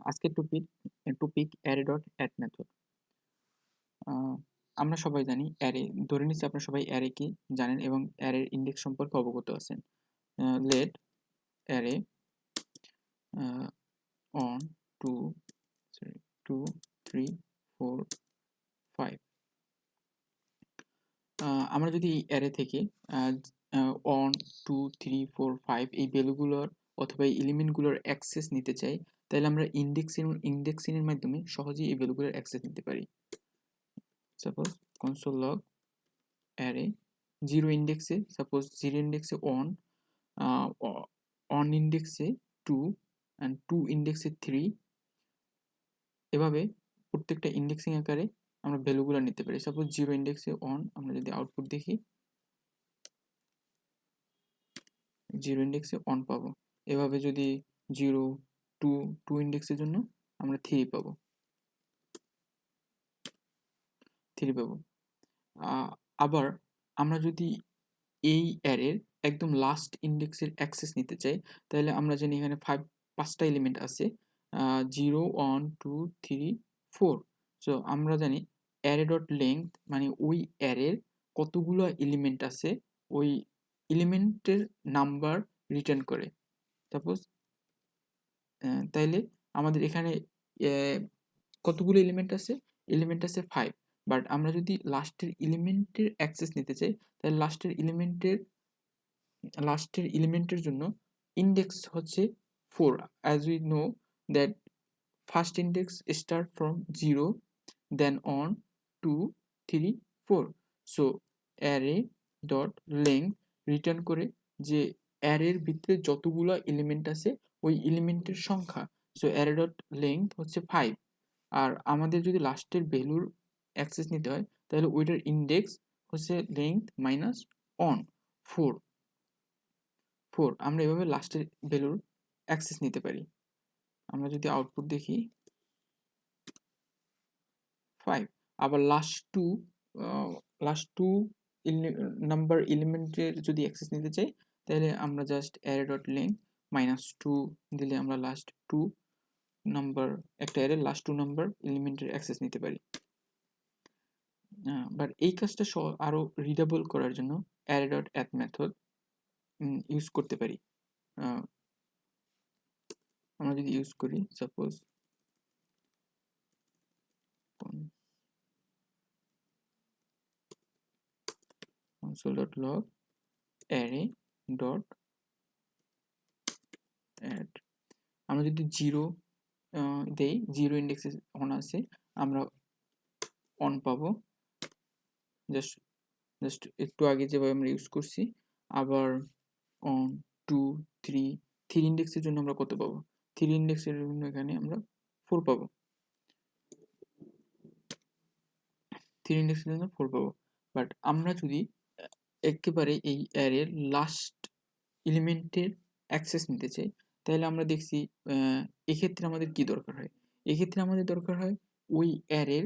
আজকের topic array.add method. আমরা সবাই জানি অ্যারে, ধরে নিচ্ছি আপনারা সবাই অ্যারে কি জানেন এবং অ্যারের ইন্ডেক্স সম্পর্কে অবগত আছেন। Let array on 2 3 4 5। আমরা যদি এই অ্যারে থেকে 1 2 3 4 5 এই ভ্যালুগুলোর অথবা এই এলিমেন্টগুলোর অ্যাক্সেস নিতে চাই, তাহলে আমরা ইন্ডেক্সিংয়ের মাধ্যমে সহজেই এই ভ্যালুগুলোর অ্যাক্সেস নিতে পারি। সাপোজ console log array 0 ইন্ডেক্সে, সাপোজ 0 ইন্ডেক্সে 1, 1 ইন্ডেক্সে 2 and 2 ইন্ডেক্সে 3। এভাবে প্রত্যেকটা ইন্ডেক্সিং আকারে আমরা ভ্যালুগুলো নিতে পারি। সাপোজ 0 ইন্ডেক্সে 1, আমরা যদি আউটপুট দেখি 0 ইন্ডেক্সে 1 পাবো। এভাবে যদি 0 2 ইন্ডেক্সের জন্য আমরা 3 পাবো। আবার আমরা যদি এই অ্যারের একদম লাস্ট ইন্ডেক্সের অ্যাক্সেস নিতে চাই, তাহলে আমরা জানি এখানে 5টা এলিমেন্ট আছে, 0 1 2 3 4। সো আমরা জানি অ্যারে ডট লেংথ মানে ওই অ্যারের কতগুলো এলিমেন্ট আছে ওই এলিমেন্টের নাম্বার রিটার্ন করে। সাপোজ তাইলে আমাদের এখানে কতগুলো এলিমেন্ট আছে 5, বাট আমরা যদি লাস্টের এলিমেন্টের অ্যাক্সেস নিতে চাই, তাহলে লাস্টের এলিমেন্টের জন্য ইন্ডেক্স হচ্ছে 4, as we know that first index start from 0 then on 2 3 4. so array dot length return করে যে অ্যারের ভিতরে যতগুলো এলিমেন্ট আছে ওই এলিমেন্টের সংখ্যা। সো array dot length হচ্ছে 5। আর আমাদের যদি লাস্টের ভ্যালুর অ্যাক্সেস নিতে হয়, তাহলে ওইটার ইন্ডেক্স হচ্ছে লেংথ মাইনাস অন 4। আমরা এভাবে লাস্টের ভ্যালুর অ্যাক্সেস নিতে পারি। আমরা যদি আউটপুট দেখি 5। আবার লাস্ট টু নাম্বার এলিমেন্টের যদি অ্যাক্সেস নিতে চাই, তাহলে আমরা জাস্ট অ্যারে ডট লেংথ -2 দিলে আমরা লাস্ট 2 নাম্বার, একটা অ্যারে লাস্ট 2 নাম্বার এলিমেন্টের অ্যাক্সেস নিতে পারি। বাট এই কাজটা আরো রিডেবল করার জন্য array dot at method use করতে পারি। আমরা যদি ইউজ করি suppose console.log array dot add, আমরা যদি 0 দেই, 0 ইন্ডেক্সে 1 আছে, আমরা 1 পাবো। জাস্ট একটু আগে যেভাবে আমরা ইউজ করছি। আবার 1 2 3 ইন্ডেক্সের জন্য আমরা কত পাবো? 3 ইন্ডেক্সের জন্য এখানে আমরা 4 পাবো। 3 ইন্ডেক্সের জন্য 4 পাবো। বাট আমরা যদি একেবারে এই অ্যারের লাস্ট এলিমেন্টের অ্যাক্সেস নিতে চাই, তাহলে আমরা দেখছি এক্ষেত্রে আমাদের কি দরকার হয়? এক্ষেত্রে আমাদের দরকার হয় ওই অ্যারের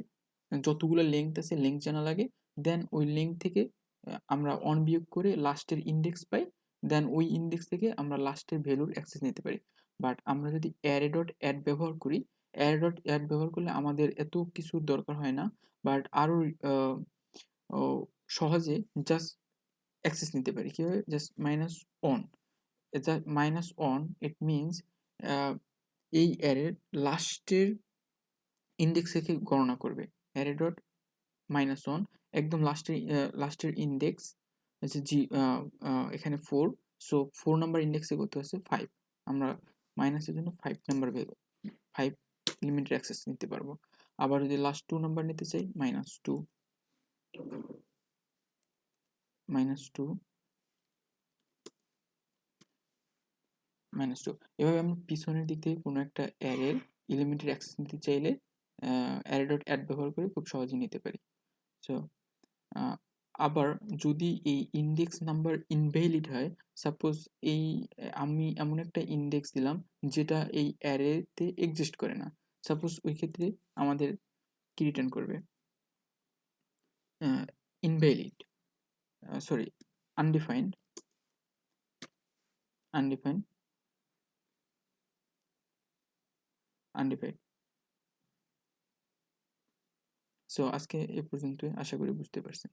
যতগুলো লেংথ আছে লেংথ জানা লাগে, দেন ওই লেংথ থেকে আমরা অন বিয়োগ করে লাস্টের ইন্ডেক্স পাই, দেন ওই ইন্ডেক্স থেকে আমরা লাস্টের ভ্যালুর অ্যাক্সেস নিতে পারি। বাট আমরা যদি অ্যারে ডট অ্যাড ব্যবহার করি, অ্যারে ডট অ্যাড ব্যবহার করলে আমাদের এত কিছুর দরকার হয় না, বাট আরও সহজে জাস্ট অ্যাক্সেস নিতে পারি। কীভাবে? জাস্ট -1, এটা -1 ইট মিনস এই অ্যারের লাস্টের ইন্ডেক্স থেকে গণনা করবে। অ্যারে ডট -1 একদম লাস্টের ইন্ডেক্স হচ্ছে এখানে 4, সো 4 নাম্বার ইন্ডেক্সে করতে হচ্ছে 5। আমরা মাইনাসের জন্য 5 নাম্বার ভ্যালু 5 এলিমেন্টের অ্যাক্সেস নিতে পারবো। আবার যদি লাস্ট 2 নাম্বার নিতে চাই, -2 এভাবে আমরা পিছনের দিক থেকে কোনো একটা অ্যারের এলিমেন্টের অ্যাক্সেস নিতে চাইলে অ্যারে ডট অ্যাড ব্যবহার করে খুব সহজেই নিতে পারি। সো আবার যদি এই ইন্ডেক্স নাম্বার ইনভ্যালিড হয়, সাপোজ আমি এমন একটা ইন্ডেক্স দিলাম যেটা এই অ্যারেতে এক্সিস্ট করে না, সাপোজ ওই ক্ষেত্রে আমাদের কি রিটার্ন করবে? Invalid, sorry undefined undefined. So আজকে এ পর্যন্তই, আশা করি বুঝতে পারছেন।